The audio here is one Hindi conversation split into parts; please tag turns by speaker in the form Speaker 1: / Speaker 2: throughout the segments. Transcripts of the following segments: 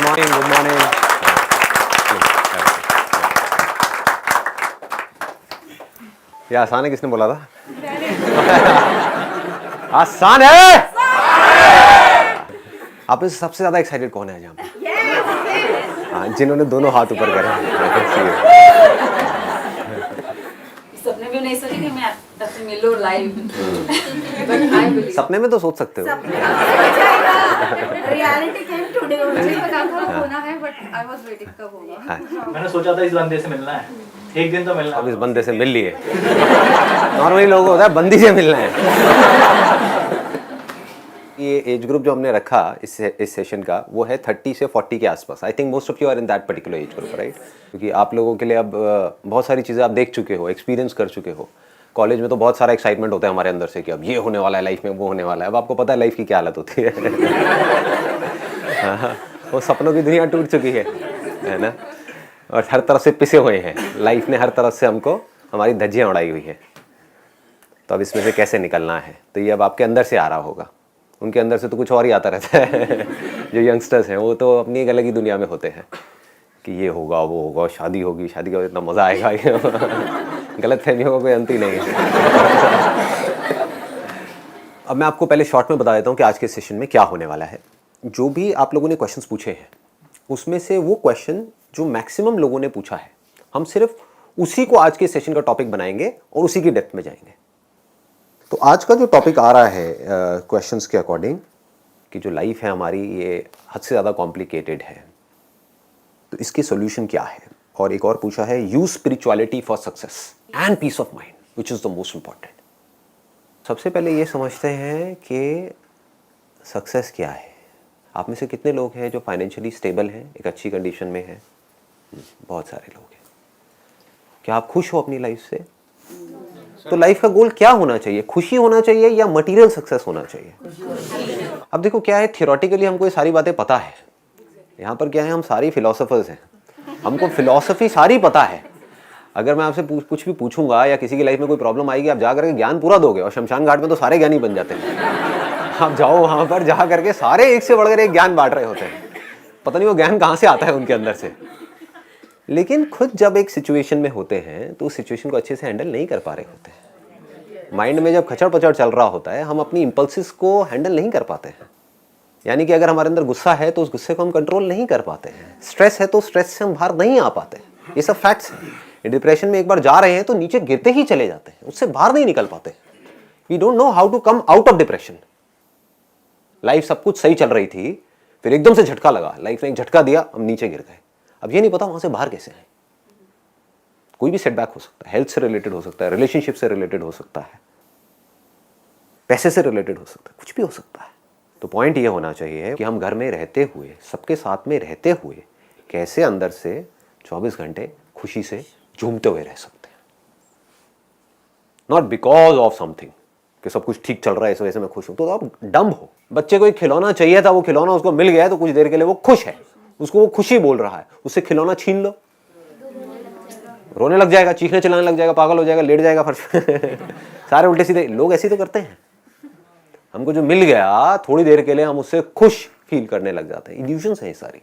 Speaker 1: Morning, good morning. ये आसान है, किसने बोला था? आसान है। आप में से सबसे ज्यादा एक्साइटेड कौन है यहाँ पे? हाँ, जिन्होंने दोनों हाथ ऊपर करे।
Speaker 2: सपने में नहीं सोची कि मैं आपसे मिलूं लाइव।
Speaker 1: सपने में तो सोच सकते हो।
Speaker 3: रियलिटी केम टुडे
Speaker 4: मुझे पता था होना है, बट आई वाज वेटिंग कब होगा।
Speaker 5: मैंने सोचा था इस बंदे से मिलना है, एक दिन तो मिलना है।
Speaker 1: अब इस बंदे से मिल लिए। नॉर्मली लोगों को होता है बंदी से मिलना है। ये एज ग्रुप जो हमने रखा इस सेशन का, वो है 30 से 40 के आसपास। I think most of you are in that particular age group, right? क्योंकि आप लोगों के लिए अब बहुत सारी चीज़ें आप देख चुके हो, एक्सपीरियंस कर चुके हो। कॉलेज में तो बहुत सारा एक्साइटमेंट होता है हमारे अंदर से कि अब ये होने वाला है लाइफ में, वो होने वाला है। अब आपको पता है लाइफ की क्या हालत होती है। वो सपनों की दुनिया टूट चुकी है ना, और हर तरफ से पिसे हुए हैं। लाइफ ने हर तरफ से हमको हमारी धज्जियाँ उड़ाई हुई है। तो अब इसमें से कैसे निकलना है, तो ये अब आपके अंदर से आ रहा होगा। उनके अंदर से तो कुछ और ही आता रहता है। जो यंगस्टर्स हैं वो तो अपनी एक अलग ही दुनिया में होते हैं कि ये होगा, वो होगा, शादी होगी, शादी का इतना मज़ा आएगा। गलत फहमियों का कोई अंत ही नहीं है। अब मैं आपको पहले शॉर्ट में बता देता हूँ कि आज के सेशन में क्या होने वाला है। जो भी आप लोगों ने क्वेश्चंस पूछे हैं, उसमें से वो क्वेश्चन जो मैक्सिमम लोगों ने पूछा है, हम सिर्फ उसी को आज के सेशन का टॉपिक बनाएंगे और उसी की डेप्थ में जाएंगे। तो आज का जो टॉपिक आ रहा है क्वेश्चंस के अकॉर्डिंग, कि जो लाइफ है हमारी ये हद से ज़्यादा कॉम्प्लिकेटेड है, तो इसकी सोल्यूशन क्या है। और एक और पूछा है, use spirituality for success and peace of mind which is the most important. सबसे पहले ये समझते हैं कि सक्सेस क्या है। आप में से कितने लोग हैं जो फाइनेंशियली स्टेबल हैं, एक अच्छी कंडीशन में हैं? बहुत सारे लोग हैं। क्या आप खुश हो अपनी लाइफ से? तो लाइफ का गोल क्या होना चाहिए? खुशी होना चाहिए या मटेरियल सक्सेस होना चाहिए? अब देखो क्या है, थियोरेटिकली हमको ये सारी बातें पता है। यहाँ पर क्या है, हम सारी फिलोसोफर्स हैं, हमको फिलॉसफी सारी पता है। अगर मैं आपसे कुछ भी पूछूंगा या किसी की लाइफ में कोई प्रॉब्लम आएगी, आप जा करके ज्ञान पूरा दोगे। और शमशान घाट में तो सारे ज्ञानी बन जाते हैं। आप जाओ वहाँ पर, जा करके सारे एक से बढ़कर एक ज्ञान बांट रहे होते हैं। पता नहीं वो ज्ञान कहाँ से आता है उनके अंदर से। लेकिन खुद जब एक सिचुएशन में होते हैं तो उस सिचुएशन को अच्छे से हैंडल नहीं कर पा रहे होते हैं। माइंड में जब खचड़ पचड़ चल रहा होता है, हम अपनी इम्पल्सिस को हैंडल नहीं कर पाते हैं। यानी कि अगर हमारे अंदर गुस्सा है तो उस गुस्से को हम कंट्रोल नहीं कर पाते हैं। स्ट्रेस है तो स्ट्रेस से हम बाहर नहीं आ पाते हैं। ये सब फैक्ट्स हैं। डिप्रेशन में एक बार जा रहे हैं तो नीचे गिरते ही चले जाते हैं, उससे बाहर नहीं निकल पाते। We don't know how to come out of depression. Life सब कुछ सही चल रही थी, फिर एकदम से झटका लगा, लाइफ ने एक झटका दिया, हम नीचे गिर गए। अब ये नहीं पता वहां से बाहर कैसे आए। कोई भी सेटबैक हो सकता है, हेल्थ से रिलेटेड हो सकता है, रिलेशनशिप से रिलेटेड हो सकता है, पैसे से रिलेटेड हो सकता है, कुछ भी हो सकता है। तो पॉइंट ये होना चाहिए कि हम घर में रहते हुए, सबके साथ में रहते हुए, कैसे अंदर से 24 घंटे खुशी से झूमते हुए रह सकते हैं। नॉट बिकॉज ऑफ समथिंग कि सब कुछ ठीक चल रहा है इस वजह से मैं खुश हूं। तो आप डम्ब हो। बच्चे को एक खिलौना चाहिए था, वो खिलौना उसको मिल गया तो कुछ देर के लिए वो खुश है, उसको वो खुशी बोल रहा है। उससे खिलौना छीन लो, रोने लग जाएगा, चीखने चिल्लाने लग जाएगा, पागल हो जाएगा, लेट जाएगा फर्श पे। सारे उल्टे सीधे लोग ऐसे तो करते हैं। हमको जो मिल गया थोड़ी देर के लिए हम उससे खुश फील करने लग जाते हैं। इल्यूजन्स है ये सारी,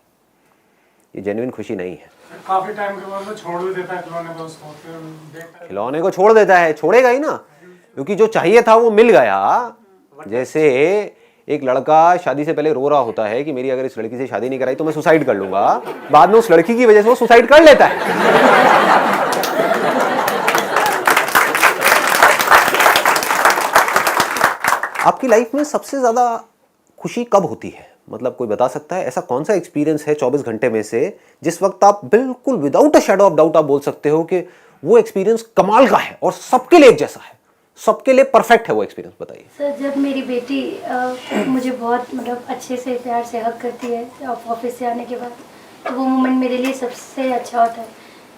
Speaker 1: ये जेन्युइन खुशी नहीं है।
Speaker 6: काफी टाइम के बाद वो छोड़ भी देता है खिलौने को, उसको
Speaker 1: खिलौने को छोड़ देता है, छोड़ेगा ही ना, क्योंकि जो चाहिए था वो मिल गया। जैसे एक लड़का शादी से पहले रो रहा होता है कि मेरी अगर इस लड़की से शादी नहीं कराई तो मैं सुसाइड कर लूंगा, बाद में उस लड़की की वजह से वो सुसाइड कर लेता है। आपकी लाइफ में सबसे ज्यादा खुशी कब होती है? मतलब कोई बता सकता है ऐसा कौन सा एक्सपीरियंस है 24 घंटे में से जिस वक्त आप बिल्कुल without a shadow of doubt आप बोल सकते हो कि वो एक्सपीरियंस कमाल का है और सबके लिए एक जैसा है, सबके लिए परफेक्ट है वो एक्सपीरियंस? बताइए
Speaker 3: सर। जब मेरी बेटी मुझे बहुत मतलब अच्छे से प्यार से हक करती है ऑफिस से आने के बाद, तो वो मोमेंट मेरे लिए सबसे अच्छा होता है।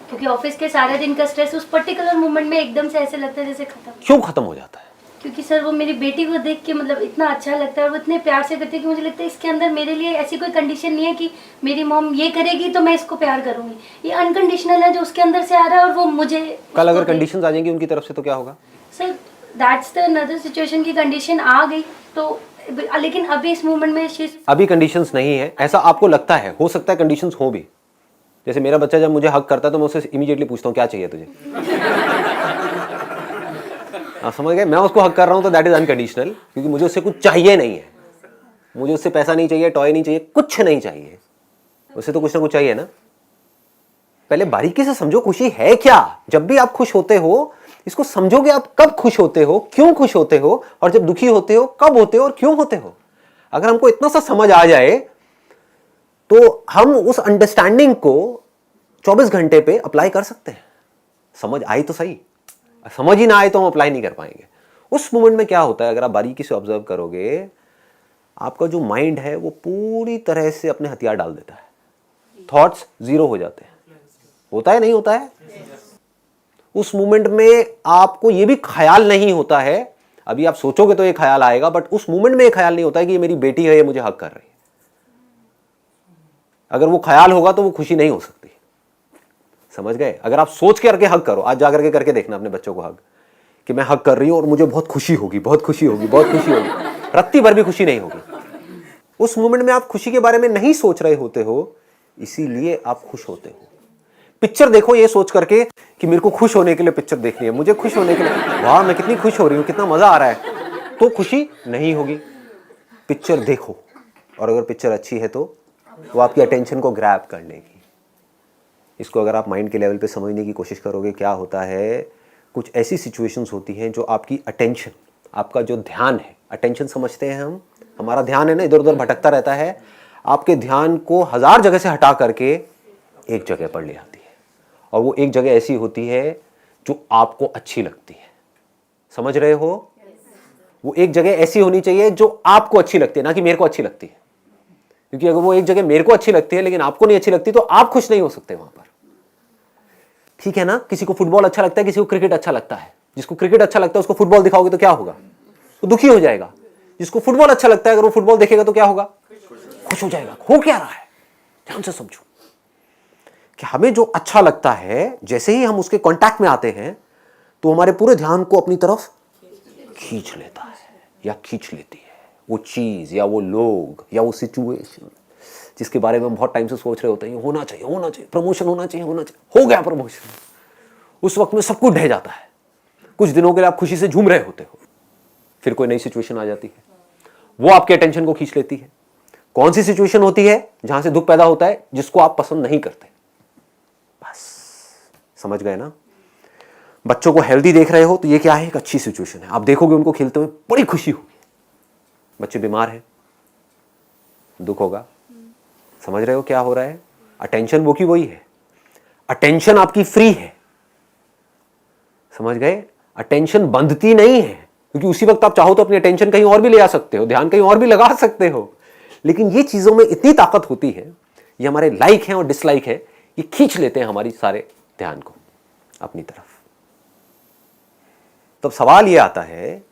Speaker 3: क्योंकि ऑफिस के सारे दिन का स्ट्रेस उस पर्टिकुलर मोमेंट में एकदम से ऐसे लगता है जैसे खत्म।
Speaker 1: क्यों खत्म हो जाता है?
Speaker 3: क्योंकि सर वो मेरी बेटी को देख के मतलब इतना अच्छा लगता है और वो इतने प्यार से करती है कि मुझे लगता है इसके अंदर मेरे लिए ऐसी कोई कंडीशन नहीं है कि मेरी मॉम ये करेगी तो मैं इसको प्यार करूंगी। ये अनकंडीशनल है जो उसके अंदर से आ रहा है और वो मुझे
Speaker 1: कल अगर कंडीशंस आ जाएंगी उनकी तरफ से तो क्या होगा?
Speaker 3: Sir that's the another situation की कंडीशन आ गई तो लेकिन अभी इस मोमेंट में
Speaker 1: अभी कंडीशंस नहीं है, ऐसा आपको लगता है, हो सकता है कंडीशंस हो भी। जैसे मेरा बच्चा जब मुझे हक करता है तो मैं उससे इमीडिएटली पूछता हूँ क्या चाहिए तुझे। आप समझ गए, मैं उसको हक कर रहा हूँ तो दैट इज अनकंडीशनल, क्योंकि मुझे उससे कुछ चाहिए नहीं है, मुझे उससे पैसा नहीं चाहिए, टॉय नहीं चाहिए, कुछ नहीं चाहिए, उससे तो कुछ ना कुछ चाहिए ना। पहले बारीकी से समझो खुशी है क्या। जब भी आप खुश होते हो इसको समझोगे, आप कब खुश होते हो, क्यों खुश होते हो, और जब दुखी होते हो कब होते हो और क्यों होते हो। अगर हमको इतना सा समझ आ जाए तो हम उस अंडरस्टैंडिंग को 24 घंटे पे अप्लाई कर सकते हैं। समझ आई तो सही, समझ ही ना आए तो हम अप्लाई नहीं कर पाएंगे। उस मोमेंट में क्या होता है, अगर आप बारीकी से ऑब्जर्व करोगे, आपका जो माइंड है वो पूरी तरह से अपने हथियार डाल देता है, थॉट्स जीरो हो जाते हैं। होता है नहीं होता है? उस मोमेंट में आपको ये भी ख्याल नहीं होता है, अभी आप सोचोगे तो ये ख्याल आएगा, बट उस मोमेंट में ये ख्याल नहीं होता है कि ये मेरी बेटी है, ये मुझे हक कर रही है। अगर वो ख्याल होगा तो वो खुशी नहीं हो सकती। समझ गए? अगर आप सोच के करके हक करो, आज जाकर के करके देखना अपने बच्चों को हक, कि मैं हक कर रही हूं और मुझे बहुत खुशी होगी, बहुत खुशी होगी, बहुत खुशी होगी, रत्ती भर भी खुशी नहीं होगी। उस मोमेंट में आप खुशी के बारे में नहीं सोच रहे होते हो, इसीलिए आप खुश होते हो। पिक्चर देखो ये सोच करके कि मेरे को खुश होने के लिए पिक्चर देखनी है, मुझे खुश होने के लिए, वाह मैं कितनी खुश हो रही हूं, कितना मजा आ रहा है, तो खुशी नहीं होगी। पिक्चर देखो, और अगर पिक्चर अच्छी है तो वो आपकी अटेंशन को ग्रैब कर लेगी। इसको अगर आप माइंड के लेवल पे समझने की कोशिश करोगे, क्या होता है, कुछ ऐसी सिचुएशंस होती हैं जो आपकी अटेंशन, आपका जो ध्यान है, अटेंशन समझते हैं हम, हमारा ध्यान है ना इधर उधर भटकता रहता है, आपके ध्यान को 1000 जगह से हटा करके एक जगह पर ले आती है, और वो एक जगह ऐसी होती है जो आपको अच्छी लगती है। समझ रहे हो? वो एक जगह ऐसी होनी चाहिए जो आपको अच्छी लगती है, ना कि मेरे को अच्छी लगती है। क्योंकि अगर वो एक जगह मेरे को अच्छी लगती है लेकिन आपको नहीं अच्छी लगती तो आप खुश नहीं हो सकते वहां पर। ठीक है ना? किसी को फुटबॉल अच्छा लगता है, किसी को क्रिकेट अच्छा लगता है। जिसको क्रिकेट अच्छा लगता है उसको फुटबॉल दिखाओगे तो क्या होगा? वो दुखी हो जाएगा। जिसको फुटबॉल अच्छा लगता है अगर वो फुटबॉल देखेगा तो क्या होगा? खुश हो जाएगा। हो क्या रहा है, ध्यान से समझो कि हमें जो अच्छा लगता है, जैसे ही हम उसके कांटेक्ट में आते हैं तो हमारे पूरे ध्यान को अपनी तरफ खींच लेता है या खींच लेती है। वो चीज या वो लोग या वो सिचुएशन जिसके बारे में हम बहुत टाइम से सोच रहे होते हैं, होना चाहिए, होना चाहिए, प्रमोशन होना चाहिए, होना चाहिए, हो गया प्रमोशन, उस वक्त में सब कुछ ढह जाता है। कुछ दिनों के लिए आप खुशी से झूम रहे होते हो, फिर कोई नई सिचुएशन आ जाती है, वो आपके अटेंशन को खींच लेती है। कौन सी सिचुएशन होती है? जहां से दुख पैदा होता है, जिसको आप पसंद नहीं करते। बस समझ गए ना? बच्चों को हेल्दी देख रहे हो तो ये क्या है? एक अच्छी सिचुएशन है। आप देखोगे उनको खेलते हुए, बड़ी खुशी होगी। बच्चे बीमार हैं, दुख होगा। समझ रहे हो क्या हो रहा है? अटेंशन वो की वही है। अटेंशन आपकी फ्री है, समझ गए? अटेंशन बंधती नहीं है, क्योंकि उसी वक्त आप चाहो तो अपनी अटेंशन कहीं और भी ले आ सकते हो, ध्यान कहीं और भी लगा सकते हो। लेकिन ये चीजों में इतनी ताकत होती है, ये हमारे लाइक हैं और डिसलाइक है, ये खींच लेते हैं हमारी सारे ध्यान को अपनी तरफ। तब सवाल ये आता है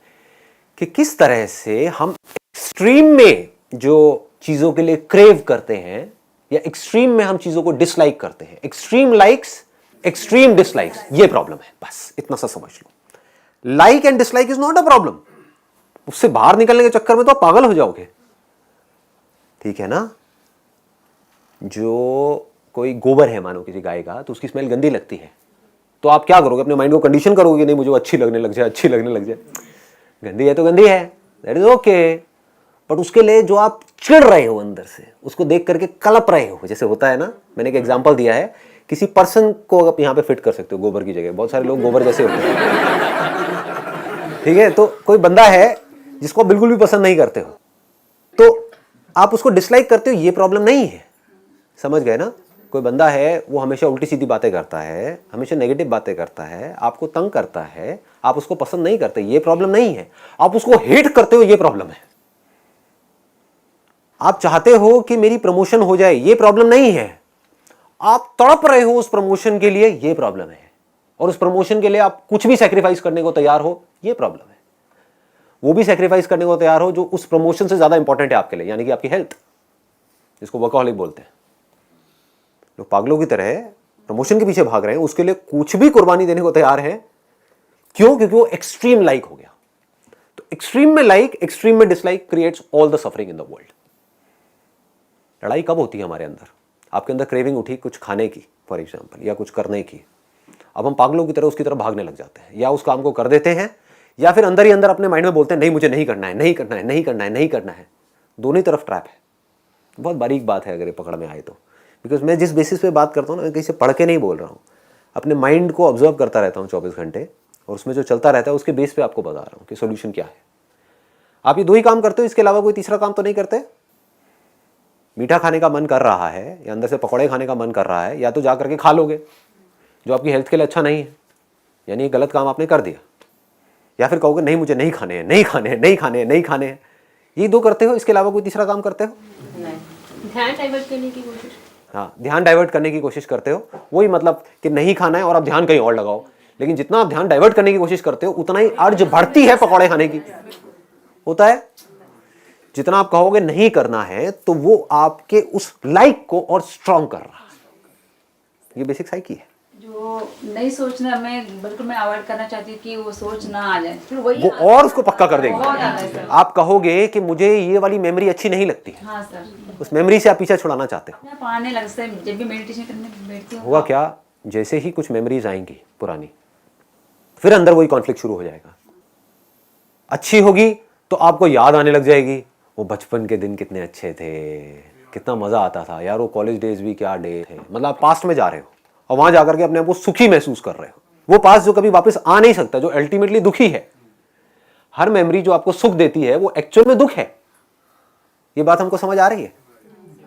Speaker 1: कि किस तरह से हम एक्सट्रीम में जो चीजों के लिए क्रेव करते हैं या एक्सट्रीम में हम चीजों को डिसलाइक करते हैं। एक्सट्रीम लाइक्स, एक्सट्रीम डिसलाइक्स, ये प्रॉब्लम है। बस इतना सा समझ लो। Like and dislike is not a problem. उससे बाहर निकलने के चक्कर में तो आप पागल हो जाओगे। ठीक है ना? जो कोई गोबर है मानो किसी गाय का, तो उसकी स्मेल गंदी लगती है, तो आप क्या करोगे? अपने माइंड को कंडीशन करोगे, नहीं मुझे अच्छी लगने लग जाए, अच्छी लगने लग जाए। गंदी है तो गंदी है, दैट इज ओके। बट उसके लिए जो आप चिढ़ रहे हो अंदर से, उसको देख करके कलप रहे हो, जैसे होता है ना, मैंने एक एग्जांपल दिया है, किसी पर्सन को आप यहाँ पे फिट कर सकते हो गोबर की जगह। बहुत सारे लोग गोबर जैसे होते हैं, ठीक है? तो कोई बंदा है जिसको आप बिल्कुल भी पसंद नहीं करते हो, तो आप उसको डिसलाइक करते हो, ये प्रॉब्लम नहीं है। समझ गए ना? कोई बंदा है वो हमेशा उल्टी सीधी बातें करता है, हमेशा नेगेटिव बातें करता है, आपको तंग करता है, आप उसको पसंद नहीं करते, ये प्रॉब्लम नहीं है। आप उसको हेट करते हो, ये प्रॉब्लम है। आप चाहते हो कि मेरी प्रमोशन हो जाए, ये प्रॉब्लम नहीं है। आप तड़प रहे हो उस प्रमोशन के लिए, ये प्रॉब्लम है। और उस प्रमोशन के लिए आप कुछ भी सैक्रिफाइस करने को तैयार हो, ये प्रॉब्लम है। वो भी सैक्रिफाइस करने को तैयार हो जो उस प्रमोशन से ज्यादा इंपॉर्टेंट है आपके लिए, यानी कि आपकी हेल्थ, जिसको वर्कहॉलिक बोलते हैं। लोग पागलों की तरह प्रमोशन के पीछे भाग रहे हैं, उसके लिए कुछ भी कुर्बानी देने को तैयार है। क्यों? क्योंकि वो एक्सट्रीम लाइक हो गया। तो एक्सट्रीम में लाइक, एक्सट्रीम में dislike creates all the suffering in the world. लड़ाई कब होती है हमारे अंदर? आपके अंदर क्रेविंग उठी कुछ खाने की फॉर एग्जाम्पल, या कुछ करने की, अब हम पागलों की तरह उसकी तरफ भागने लग जाते हैं, या उस काम को कर देते हैं, या फिर अंदर ही अंदर अपने माइंड में बोलते हैं नहीं मुझे नहीं करना है, नहीं करना है, नहीं करना है, नहीं करना है। दोनों ही तरफ ट्रैप है। बहुत बारीक बात है अगर ये पकड़ में आए तो, बिकॉज मैं जिस बेसिस पे बात करता हूँ ना, मैं कहीं से पढ़ के नहीं बोल रहा हूँ, अपने माइंड को ऑब्जर्व करता रहता हूँ 24 घंटे, और उसमें जो चलता रहता है उसके बेस पे आपको बता रहा हूँ कि सोल्यूशन क्या है। आप ये दो ही काम करते हो, इसके अलावा कोई तीसरा काम तो नहीं करते? मीठा खाने का मन कर रहा है या अंदर से पकौड़े खाने का मन कर रहा है, या तो जा करके खा लोगे जो आपकी हेल्थ के लिए अच्छा नहीं है, यानी ये गलत काम आपने कर दिया, या फिर कहोगे नहीं मुझे नहीं खाने हैं, नहीं खाने हैं, नहीं खाने हैं, नहीं खाने हैं। ये दो करते हो, इसके अलावा कोई तीसरा काम करते हो?
Speaker 7: ध्यान डाइवर्ट करने की कोशिश।
Speaker 1: हाँ, ध्यान डाइवर्ट करने की कोशिश करते हो। वही मतलब कि नहीं खाना है और आप ध्यान कहीं और लगाओ, लेकिन जितना आप ध्यान डाइवर्ट करने की कोशिश करते हो उतना ही अर्ज बढ़ती है पकौड़े खाने की। होता है जितना आप कहोगे नहीं करना है तो वो आपके उस लाइक को और स्ट्रॉन्ग कर रहा है। ये बेसिक साइकी है।
Speaker 2: जो नहीं सोचना, मैं बिल्कुल मैं अवॉइड करना चाहती हूँ कि वो सोच ना आ जाए, फिर वही
Speaker 1: वो और उसको पक्का कर
Speaker 2: बहुत आता है
Speaker 1: देंगे।
Speaker 2: सर।
Speaker 1: आप कहोगे कि मुझे ये वाली मेमोरी अच्छी नहीं लगती है,
Speaker 2: हाँ सर,
Speaker 1: उस मेमोरी से आप पीछे छुड़ाना चाहते हो।
Speaker 2: मैं पढ़ने लगता है जब भी मेडिटेशन करने बैठती हूँ।
Speaker 1: हुआ क्या, जैसे ही कुछ मेमोरीज आएंगी पुरानी, फिर अंदर वही कॉन्फ्लिक्ट शुरू हो जाएगा। अच्छी होगी तो आपको याद आने लग जाएगी, वो बचपन के दिन कितने अच्छे थे, कितना मजा आता था यार, वो कॉलेज डेज भी क्या डे थे। मतलब आप पास्ट में जा रहे हो और वहां जाकर के अपने आप को सुखी महसूस कर रहे हो। वो पास्ट जो कभी वापस आ नहीं सकता, जो अल्टीमेटली दुखी है। हर मेमोरी जो आपको सुख देती है वो एक्चुअल में दुख है। ये बात हमको समझ आ रही है?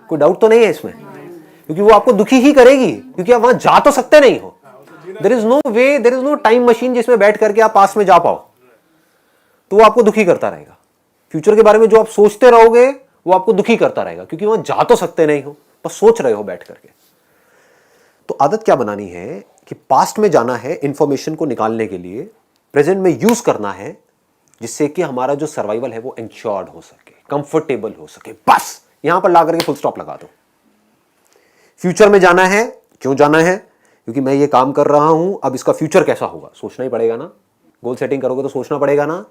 Speaker 1: कोई डाउट तो नहीं है इसमें? क्योंकि वो आपको दुखी ही करेगी, क्योंकि आप वहां जा तो सकते नहीं हो। There is no way, there is no time machine जिसमें बैठ करके आप पास्ट में जा पाओ, तो वो आपको दुखी करता रहेगा। फ्यूचर के बारे में जो आप सोचते रहोगे वो आपको दुखी करता रहेगा, क्योंकि वहां जा तो सकते नहीं हो, बस सोच रहे हो बैठ करके। तो आदत क्या बनानी है कि पास्ट में जाना है इंफॉर्मेशन को निकालने के लिए, प्रेजेंट में यूज करना है, जिससे कि हमारा जो सर्वाइवल है वो इंश्योर्ड हो सके, कंफर्टेबल हो सके। बस यहां पर ला करके फुल स्टॉप लगा दो। फ्यूचर में जाना है, क्यों जाना है? क्योंकि मैं ये काम कर रहा हूं, अब इसका फ्यूचर कैसा होगा सोचना ही पड़ेगा ना। गोल सेटिंग करोगे तो सोचना पड़ेगा ना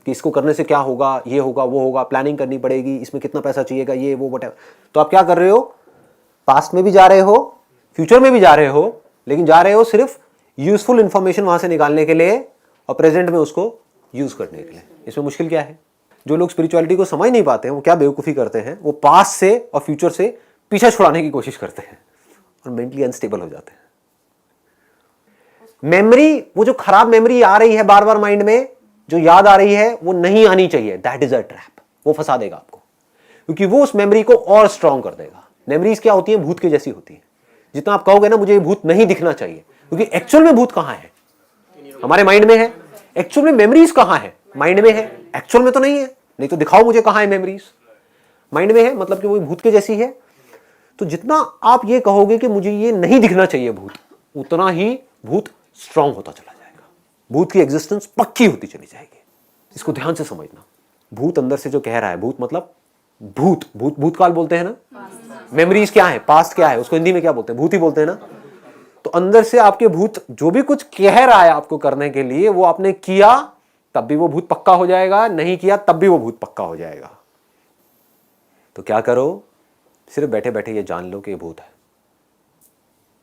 Speaker 1: कि इसको करने से क्या होगा, ये होगा, वो होगा, प्लानिंग करनी पड़ेगी, इसमें कितना पैसा चाहिएगा, ये वो व्हाटएवर। तो आप क्या कर रहे हो? पास्ट में भी जा रहे हो, फ्यूचर में भी जा रहे हो, लेकिन जा रहे हो सिर्फ यूजफुल इंफॉर्मेशन वहां से निकालने के लिए और प्रेजेंट में उसको यूज करने के लिए। इसमें मुश्किल क्या है? जो लोग स्पिरिचुअलिटी को समझ नहीं पाते हैं वो क्या बेवकूफ़ी करते हैं, वो पास्ट से और फ्यूचर से पीछा छुड़ाने की कोशिश करते हैं और मेंटली अनस्टेबल हो जाते हैं। मेमोरी, वो जो खराब मेमोरी आ रही है बार बार माइंड में, जो याद आ रही है, वो नहीं आनी चाहिए। That is a trap. वो फंसा देगा आपको, क्योंकि वो उस मेमोरी को और स्ट्रांग कर देगा। मेमोरीज क्या होती है? भूत के जैसी होती है। जितना आप कहोगे ना मुझे ये भूत नहीं दिखना चाहिए, क्योंकि एक्चुअल में भूत कहां है? हमारे माइंड में है। एक्चुअल में मेमोरीज कहां है? माइंड में है। एक्चुअल में तो नहीं है। नहीं तो दिखाओ मुझे कहां है मेमोरीज। माइंड में है, मतलब कि वो भूत के जैसी है। तो जितना आप ये कहोगे कि मुझे ये नहीं दिखना चाहिए भूत, उतना ही भूत स्ट्रांग होता चला जाएगा। भूत की एग्जिस्टेंस पक्की होती चली जाएगी। इसको ध्यान से समझना। भूत अंदर से जो कह रहा है, भूत मतलब भूत, भूत भूतकाल बोलते हैं ना। मेमोरीज क्या है? पास्ट क्या है? उसको हिंदी में क्या बोलते हैं? भूत ही बोलते हैं ना। तो अंदर से आपके भूत जो भी कुछ कह रहा है आपको करने के लिए, वो आपने किया तब भी वो भूत पक्का हो जाएगा, नहीं किया तब भी वो भूत पक्का हो जाएगा। तो क्या करो? सिर्फ बैठे बैठे ये जान लो कि ये भूत है।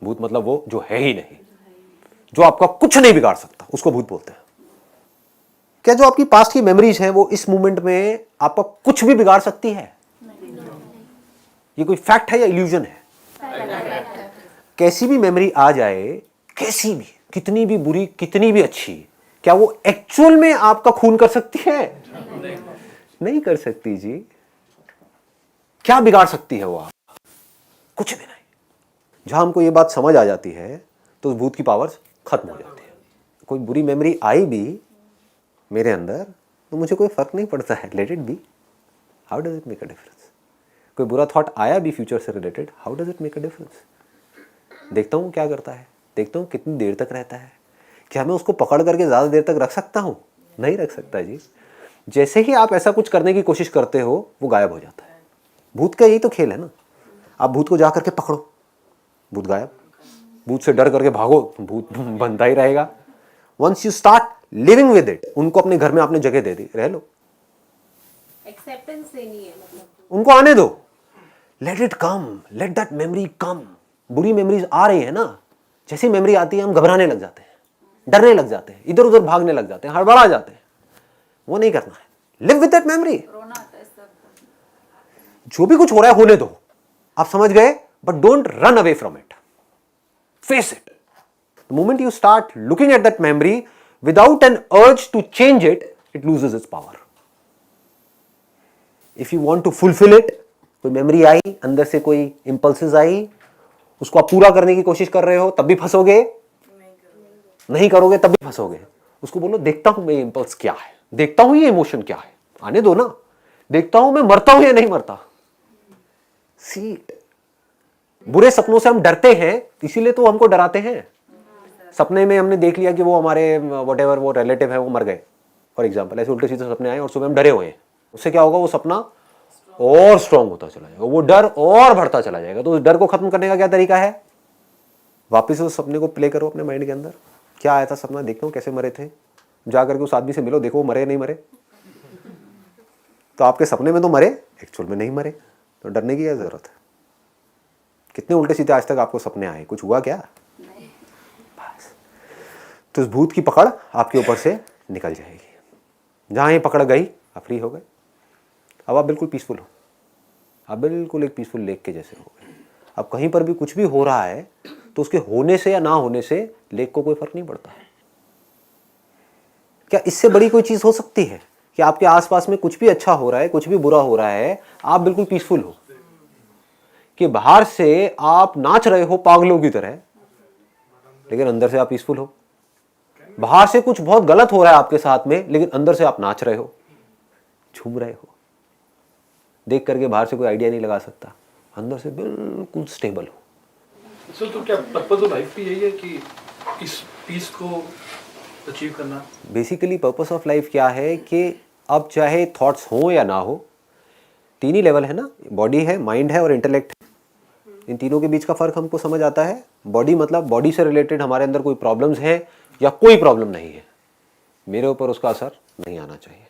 Speaker 1: भूत मतलब वो जो है ही नहीं, जो आपका कुछ नहीं बिगाड़ सकता, उसको भूत बोलते हैं। क्या जो आपकी पास्ट की मेमोरीज हैं वो इस मोमेंट में आपका कुछ भी बिगाड़ सकती है? ये कोई फैक्ट है या इल्यूजन है? कैसी भी मेमोरी आ जाए, कैसी भी, कितनी भी बुरी, कितनी भी अच्छी, क्या वो एक्चुअल में आपका खून कर सकती है? नहीं कर सकती जी। क्या बिगाड़ सकती है वो आप? कुछ भी नहीं। जहां हमको ये बात समझ आ जाती है तो उस भूत की पावर्स खत्म हो जाती है। कोई बुरी मेमोरी आई भी मेरे अंदर तो मुझे कोई फर्क नहीं पड़ता है, let it be. How does it make a difference? कोई बुरा थॉट आया भी फ्यूचर से related, how does it make a difference? देखता हूँ क्या करता है, देखता हूँ कितनी देर तक रहता है। क्या मैं उसको पकड़ करके ज़्यादा देर तक रख सकता हूँ? नहीं रख सकता जी। जैसे ही आप ऐसा कुछ करने की कोशिश करते हो वो गायब हो जाता है। भूत का यही तो खेल है ना। आप भूत को जा करके पकड़ो, भूत गायब। भूत से डर करके भागो, भूत बनता ही रहेगा। Once you start living with it, उनको अपने घर में आपने जगह दे दी, रह लो,
Speaker 7: एक्सेप्टेंस देनी है मतलब।
Speaker 1: उनको आने दो, let it come, let that memory come. बुरी मेमोरीज आ रही है ना, जैसी मेमोरी आती है हम घबराने लग जाते हैं, डरने लग जाते हैं, इधर उधर भागने लग जाते हैं, हड़बड़ा जाते हैं। वो नहीं करना है, लिव विद दैट मेमोरी।
Speaker 2: रोना आता है सब।
Speaker 1: जो भी कुछ हो रहा है होने दो, आप समझ गए, but don't run away from it, face it. The moment you start looking at that memory without an urge to change it, it loses its power. If you want to fulfil it, कोई मेमोरी आई, अंदर से कोई इंपल्सेस आई, उसको आप पूरा करने की कोशिश कर रहे हो, तब भी फंसोगे, नहीं करोगे तब भी फंसोगे। उसको बोलो देखता हूं मैं ये इंपल्स क्या है, देखता हूं ये इमोशन क्या है, आने दो ना, देखता हूं मैं मरता हूं या नहीं मरता। See it. बुरे सपनों से हम डरते हैं, इसीलिए तो हमको डराते हैं। सपने में हमने देख लिया कि वो हमारे व्हाटएवर वो रिलेटिव है वो मर गए, फॉर एग्जांपल, ऐसे उल्टे सीधे सपने आए और सुबह हम डरे हुए हैं, उससे क्या होगा, वो सपना और स्ट्रांग होता चला जाएगा, वो डर और बढ़ता चला जाएगा। तो उस डर को खत्म करने का क्या तरीका है, वापस उस सपने को प्ले करो अपने माइंड के अंदर, क्या आया था सपना, देखता हूँ कैसे मरे थे, जा करके उस आदमी से मिलो, देखो वो मरे नहीं मरे। तो आपके सपने में तो मरे, एक्चुअल में नहीं मरे, तो डरने की क्या जरूरत है। कितने उल्टे सीधे आज तक आपको सपने आए, कुछ हुआ क्या, बस। तो उस भूत की पकड़ आपके ऊपर से निकल जाएगी। जहां ये पकड़ गई आप फ्री हो गए, अब आप बिल्कुल पीसफुल हो, आप बिल्कुल एक पीसफुल लेक के जैसे हो गए। अब कहीं पर भी कुछ भी हो रहा है तो उसके होने से या ना होने से लेक को कोई फर्क नहीं पड़ता है। क्या इससे बड़ी कोई चीज हो सकती है कि आपके आसपास में कुछ भी अच्छा हो रहा है, कुछ भी बुरा हो रहा है, आप बिल्कुल पीसफुल हो, कि बाहर से आप नाच रहे हो पागलों की तरह, लेकिन अंदर से आप पीसफुल हो। बाहर से कुछ बहुत गलत हो रहा है आपके साथ में, लेकिन अंदर से आप नाच रहे हो, झूम रहे हो। देख करके बाहर से कोई आइडिया नहीं लगा सकता, अंदर से बिल्कुल स्टेबल हो।
Speaker 8: तो क्या पर्पस ऑफ लाइफ भी यही है कि इस पीस को अचीव करना?
Speaker 1: बेसिकली पर्पस ऑफ लाइफ क्या है कि अब चाहे थॉट्स हो या ना हो, तीन ही लेवल है ना, बॉडी है, माइंड है और इंटेलेक्ट है। इन तीनों के बीच का फर्क हमको समझ आता है। बॉडी मतलब बॉडी से रिलेटेड हमारे अंदर कोई प्रॉब्लम्स हैं या कोई प्रॉब्लम नहीं है, मेरे ऊपर उसका असर नहीं आना चाहिए।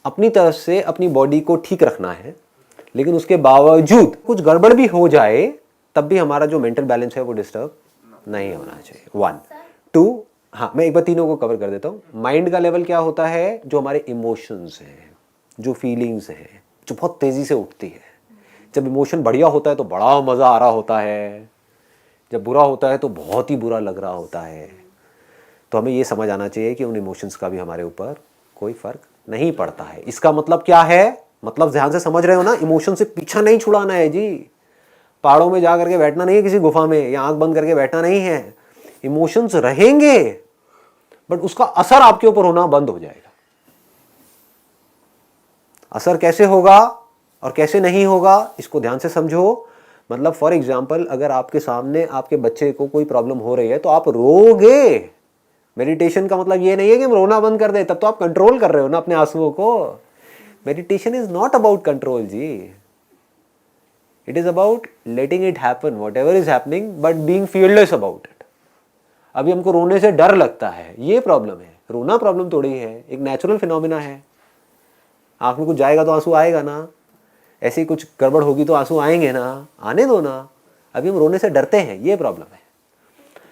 Speaker 1: अपनी तरफ से अपनी बॉडी को ठीक रखना है, लेकिन उसके बावजूद कुछ गड़बड़ भी हो जाए तब भी हमारा जो मेंटल बैलेंस है वो डिस्टर्ब नहीं होना चाहिए। 1 2, हाँ मैं एक बार तीनों को कवर कर देता हूँ। माइंड का लेवल क्या होता है, जो हमारे इमोशंस हैं, जो फीलिंग्स हैं, जो बहुत तेजी से उठती है। जब इमोशन बढ़िया होता है तो बड़ा मजा आ रहा होता है, जब बुरा होता है तो बहुत ही बुरा लग रहा होता है। तो हमें ये समझ आना चाहिए कि उन इमोशंस का भी हमारे ऊपर कोई फर्क नहीं पड़ता है। इसका मतलब क्या है, मतलब ध्यान से समझ रहे हो ना, इमोशन से पीछा नहीं छुड़ाना है जी। पहाड़ों में जा करके बैठना नहीं है किसी गुफा में, या आंख बंद करके बैठना नहीं है। इमोशंस रहेंगे बट उसका असर आपके ऊपर होना बंद हो जाएगा। असर कैसे होगा और कैसे नहीं होगा इसको ध्यान से समझो। मतलब फॉर एग्जाम्पल, अगर आपके सामने आपके बच्चे को कोई प्रॉब्लम हो रही है तो आप रोगे। मेडिटेशन का मतलब ये नहीं है कि हम रोना बंद कर दे, तब तो आप कंट्रोल कर रहे हो ना अपने आंसुओं को। Meditation is not about control जी, it is about letting it happen whatever is happening, but being fearless about it. अभी हमको रोने से डर लगता है, ये प्रॉब्लम है। रोना प्रॉब्लम थोड़ी है, एक नेचुरल फिनोमिना है। आंख में कुछ जाएगा तो आंसू आएगा ना, ऐसे ही कुछ गड़बड़ होगी तो आंसू आएंगे ना, आने दो ना। अभी हम रोने से डरते हैं, ये प्रॉब्लम है।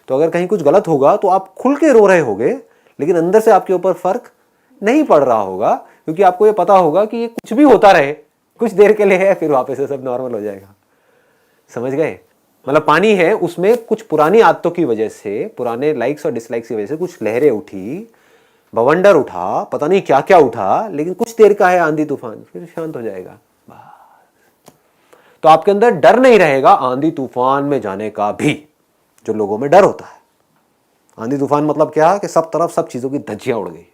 Speaker 1: तो अगर कहीं कुछ गलत होगा तो आप खुल के रो रहे होगे, लेकिन अंदर से आपके ऊपर फर्क नहीं पड़ रहा होगा, क्योंकि आपको ये पता होगा कि ये कुछ भी होता रहे, कुछ देर के लिए है, फिर वापस से सब नॉर्मल हो जाएगा। समझ गए? मतलब पानी है, उसमें कुछ पुरानी आदतों की वजह से, पुराने लाइक्स और डिसलाइक्स की वजह से कुछ लहरें उठी, बवंडर उठा, पता नहीं क्या क्या उठा, लेकिन कुछ देर का है आंधी तूफान, फिर शांत हो जाएगा। तो आपके अंदर डर नहीं रहेगा आंधी तूफान में जाने का भी, जो लोगों में डर होता है। आंधी तूफान मतलब क्या, कि सब तरफ सब चीजों की धज्जियां उड़ गई,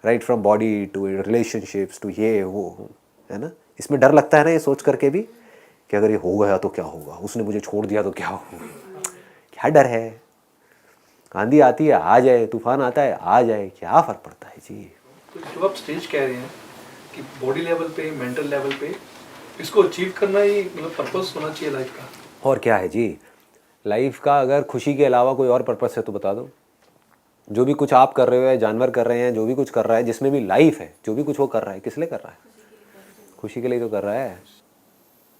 Speaker 1: right from body to relationships to ये वो, है ना। इसमें डर लगता है ना, ये सोच करके भी कि अगर ये हो गया तो क्या होगा, उसने मुझे छोड़ दिया तो क्या होगा। क्या डर है? आंधी आती है आ जाए, तूफान आता है आ जाए, क्या फर्क पड़ता है जी।
Speaker 8: तो जो आप स्टेज कह रहे हैं कि बॉडी लेवल पे, मेंटल लेवल पे इसको अचीव करना ही मतलब पर्पस होना चाहिए लाइफ का।
Speaker 1: और क्या है जी, लाइफ का अगर खुशी के अलावा कोई और पर्पस है तो बता दो। जो भी कुछ आप कर रहे हो या जानवर कर रहे हैं, जो भी कुछ कर रहा है, जिसमें भी लाइफ है, जो भी कुछ वो कर रहा है, किस लिए कर रहा है? खुशी के लिए तो कर रहा है।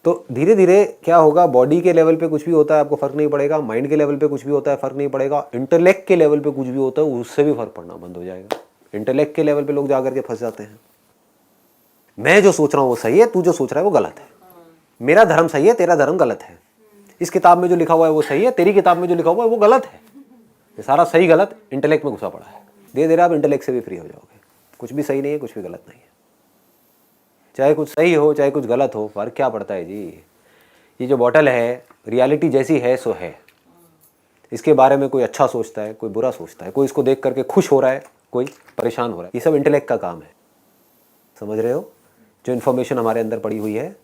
Speaker 1: तो धीरे धीरे क्या होगा, बॉडी के लेवल पे कुछ भी होता है आपको फ़र्क नहीं पड़ेगा, माइंड के लेवल पे कुछ भी होता है फ़र्क नहीं पड़ेगा, इंटेलेक्ट के लेवल पे कुछ भी होता है उससे भी फ़र्क पड़ना बंद हो जाएगा। इंटेलेक्ट के लेवल पे लोग जा करके फंस जाते हैं। मैं जो सोच रहा हूँ वो सही है, तू जो सोच रहा है वो गलत है। मेरा धर्म सही है, तेरा धर्म गलत है। इस किताब में जो लिखा हुआ है वो सही है, तेरी किताब में जो लिखा हुआ है वो गलत है। ये सारा सही गलत इंटेलेक्ट में घुसा पड़ा है। धीरे धीरे आप इंटेलेक्ट से भी फ्री हो जाओगे। कुछ भी सही नहीं है, कुछ भी गलत नहीं है। चाहे कुछ सही हो चाहे कुछ गलत हो, फर्क क्या पड़ता है जी। ये जो बॉटल है, रियलिटी जैसी है सो है। इसके बारे में कोई अच्छा सोचता है, कोई बुरा सोचता है, कोई इसको देख करके खुश हो रहा है, कोई परेशान हो रहा है। ये सब इंटेलेक्ट का काम है। समझ रहे हो? जो इन्फॉर्मेशन हमारे अंदर पड़ी हुई है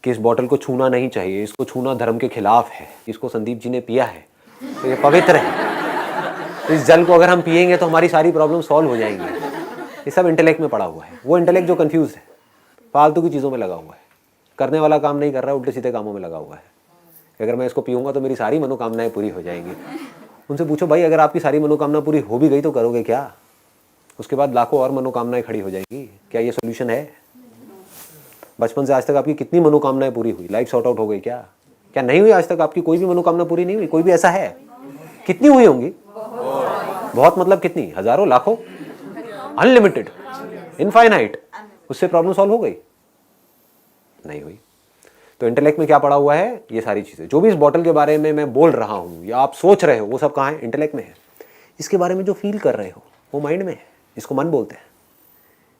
Speaker 1: कि इस बॉटल को छूना नहीं चाहिए, इसको छूना धर्म के खिलाफ है, इसको संदीप जी ने पिया है तो ये पवित्र है, इस जल को अगर हम पिएंगे तो हमारी सारी प्रॉब्लम सॉल्व हो जाएंगी। ये सब इंटेलेक्ट में पड़ा हुआ है। वो इंटेलेक्ट जो कंफ्यूज है, फालतू की चीज़ों में लगा हुआ है, करने वाला काम नहीं कर रहा है, उल्टे सीधे कामों में लगा हुआ है। अगर मैं इसको पीऊँगा तो मेरी सारी मनोकामनाएं पूरी हो जाएंगी। उनसे पूछो भाई, अगर आपकी सारी मनोकामना पूरी हो भी गई तो करोगे क्या? उसके बाद लाखों और मनोकामनाएं खड़ी हो जाएंगी। क्या ये सोल्यूशन है? बचपन से आज तक आपकी कितनी मनोकामनाएं पूरी हुई? लाइफ सॉर्ट आउट हो गई क्या? क्या नहीं हुई? आज तक आपकी कोई भी मनोकामना पूरी नहीं हुई? कोई भी ऐसा है? कितनी हुई होंगी? बहुत मतलब कितनी? हजारों, लाखों, अनलिमिटेड, इनफाइनाइट। उससे प्रॉब्लम सॉल्व हो गई? नहीं हुई। तो इंटेलेक्ट में क्या पड़ा हुआ है? ये सारी चीज़ें जो भी इस बॉटल के बारे में मैं बोल रहा हूँ या आप सोच रहे हो, वो सब कहाँ है? इंटेलेक्ट में है। इसके बारे में जो फील कर रहे हो वो माइंड में है। इसको मन बोलते हैं।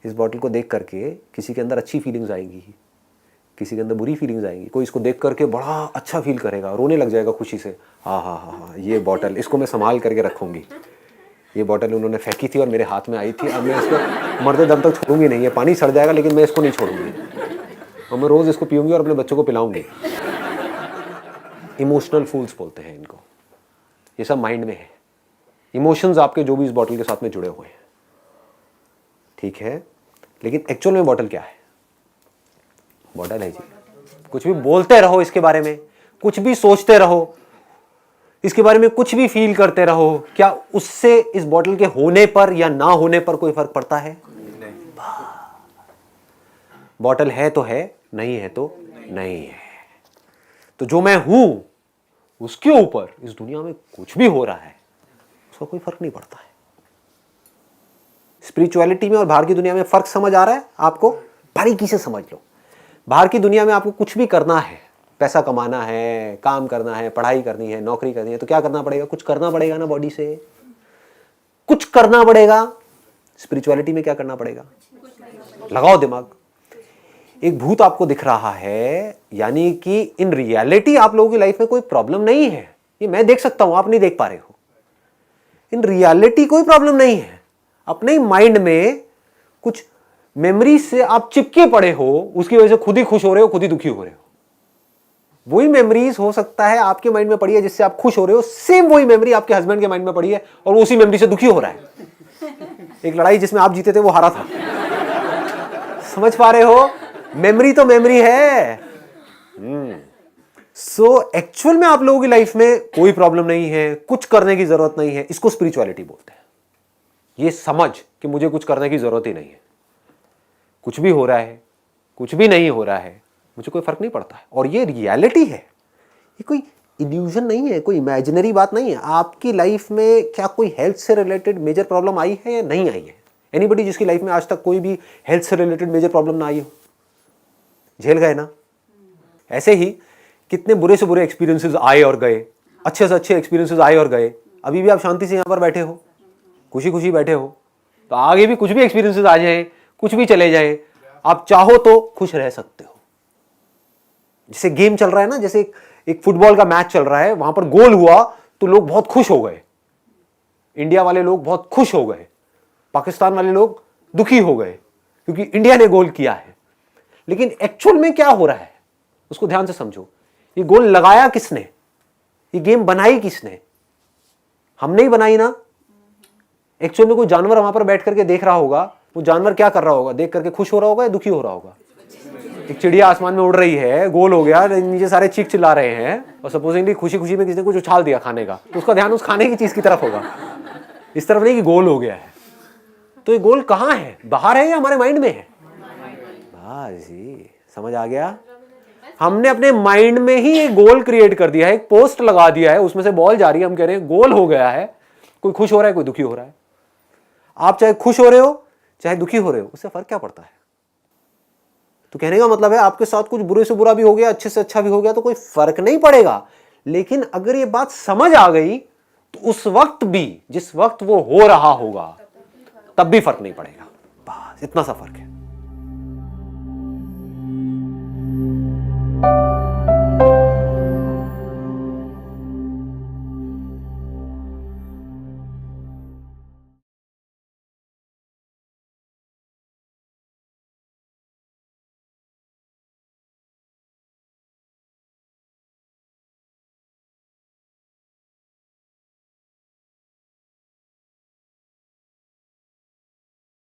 Speaker 1: इस बॉटल को देख करके किसी के अंदर अच्छी फीलिंग्स आएंगी, किसी के अंदर बुरी फीलिंग्स आएंगी। कोई इसको देख करके बड़ा अच्छा फील करेगा, रोने लग जाएगा खुशी से। हाँ हाँ हाँ हाँ, ये बॉटल, इसको मैं संभाल करके रखूँगी। ये बॉटल उन्होंने फेंकी थी और मेरे हाथ में आई थी, अब मैं इसको मरते दम तक छोड़ूंगी नहीं। ये पानी सड़ जाएगा लेकिन मैं इसको नहीं छोड़ूंगी और मैं रोज़ इसको पीऊँगी और अपने बच्चों को पिलाऊंगी। इमोशनल फूल्स बोलते हैं इनको। ये सब माइंड में है। इमोशंस आपके जो भी इस बॉटल के साथ में जुड़े हुए हैं, ठीक है। लेकिन एक्चुअल में बॉटल क्या है? बॉटल है जी, कुछ भी बोलते रहो इसके बारे में, कुछ भी सोचते रहो इसके बारे में, कुछ भी फील करते रहो, क्या उससे इस बॉटल के होने पर या ना होने पर कोई फर्क पड़ता है? नहीं। बॉटल है तो है, नहीं है तो नहीं है। तो जो मैं हूं उसके ऊपर इस दुनिया में कुछ भी हो रहा है उसका कोई फर्क नहीं पड़ता है। स्पिरिचुअलिटी में और बाहर की दुनिया में फर्क समझ आ रहा है आपको? बारीकी से समझ लो। बाहर की दुनिया में आपको कुछ भी करना है, पैसा कमाना है, काम करना है, पढ़ाई करनी है, नौकरी करनी है, तो क्या करना पड़ेगा? कुछ करना पड़ेगा ना, बॉडी से कुछ करना पड़ेगा। स्पिरिचुअलिटी में क्या करना पड़ेगा? लगाओ दिमाग। एक भूत आपको दिख रहा है, यानी कि इन रियलिटी आप लोगों की लाइफ में कोई प्रॉब्लम नहीं है। ये मैं देख सकता हूं, आप नहीं देख पा रहे हो। इन रियलिटी कोई प्रॉब्लम नहीं है। अपने माइंड में कुछ मेमोरी से आप चिपके पड़े हो, उसकी वजह से खुद ही खुश हो रहे हो, खुद ही दुखी हो रहे हो। वही मेमोरीज हो सकता है आपके माइंड में पड़ी है जिससे आप खुश हो रहे हो, सेम वही मेमोरी आपके हस्बैंड के माइंड में पड़ी है और वो उसी मेमोरी से दुखी हो रहा है। एक लड़ाई जिसमें आप जीते थे वो हारा था। समझ पा रहे हो? मेमोरी तो मेमोरी है। सो एक्चुअल में आप लोगों की लाइफ में कोई प्रॉब्लम नहीं है, कुछ करने की जरूरत नहीं है। इसको स्पिरिचुअलिटी बोलते हैं। ये समझ कि मुझे कुछ करने की जरूरत ही नहीं है, कुछ भी हो रहा है, कुछ भी नहीं हो रहा है, मुझे कोई फर्क नहीं पड़ता है। और ये रियलिटी है, ये कोई इल्यूजन नहीं है, कोई इमेजिनरी बात नहीं है। आपकी लाइफ में क्या कोई हेल्थ से रिलेटेड मेजर प्रॉब्लम आई है या नहीं आई है? एनीबडी जिसकी लाइफ में आज तक कोई भी हेल्थ से रिलेटेड मेजर प्रॉब्लम ना आई हो? झेल गए ना? ऐसे ही कितने बुरे से बुरे एक्सपीरियंसेस आए और गए, अच्छे से अच्छे एक्सपीरियंसेस आए और गए। अभी भी आप शांति से यहाँ पर बैठे हो, खुशी खुशी बैठे हो, तो आगे भी कुछ भी एक्सपीरियंसेस आ जाए, कुछ भी चले जाए, आप चाहो तो खुश रह सकते हो। जैसे गेम चल रहा है ना, जैसे एक फुटबॉल का मैच चल रहा है, वहां पर गोल हुआ तो लोग बहुत खुश हो गए। इंडिया वाले लोग बहुत खुश हो गए, पाकिस्तान वाले लोग दुखी हो गए क्योंकि इंडिया ने गोल किया है। लेकिन एक्चुअल में क्या हो रहा है उसको ध्यान से समझो। ये गोल लगाया किसने? ये गेम बनाई किसने? हमने ही बनाई ना। एक्चुअल में कोई जानवर वहां पर बैठ करके देख रहा होगा, वो जानवर क्या कर रहा होगा? देख करके खुश हो रहा होगा या दुखी हो रहा होगा? एक चिड़िया आसमान में उड़ रही है, गोल हो गया, नीचे सारे चीख चिल्ला रहे हैं और सपोजिंगली खुशी खुशी में किसी ने कुछ उछाल दिया खाने का, तो उसका ध्यान उस खाने की चीज की तरफ होगा। इस तरफ नहीं कि गोल हो गया है। तो ये गोल कहाँ है, बाहर है या हमारे माइंड में है? बस जी, समझ आ गया। हमने अपने माइंड में ही एक गोल क्रिएट कर दिया है, एक पोस्ट लगा दिया है, उसमें से बॉल जा रही है, हम कह रहे हैं गोल हो गया है। कोई खुश हो रहा है, कोई दुखी हो रहा है। आप चाहे खुश हो रहे हो चाहे दुखी हो रहे हो, उससे फर्क क्या पड़ता है? तो कहने का मतलब है आपके साथ कुछ बुरे से बुरा भी हो गया, अच्छे से अच्छा भी हो गया, तो कोई फर्क नहीं पड़ेगा। लेकिन अगर ये बात समझ आ गई तो उस वक्त भी, जिस वक्त वो हो रहा होगा, तब भी फर्क नहीं पड़ेगा। बस इतना सा फर्क है।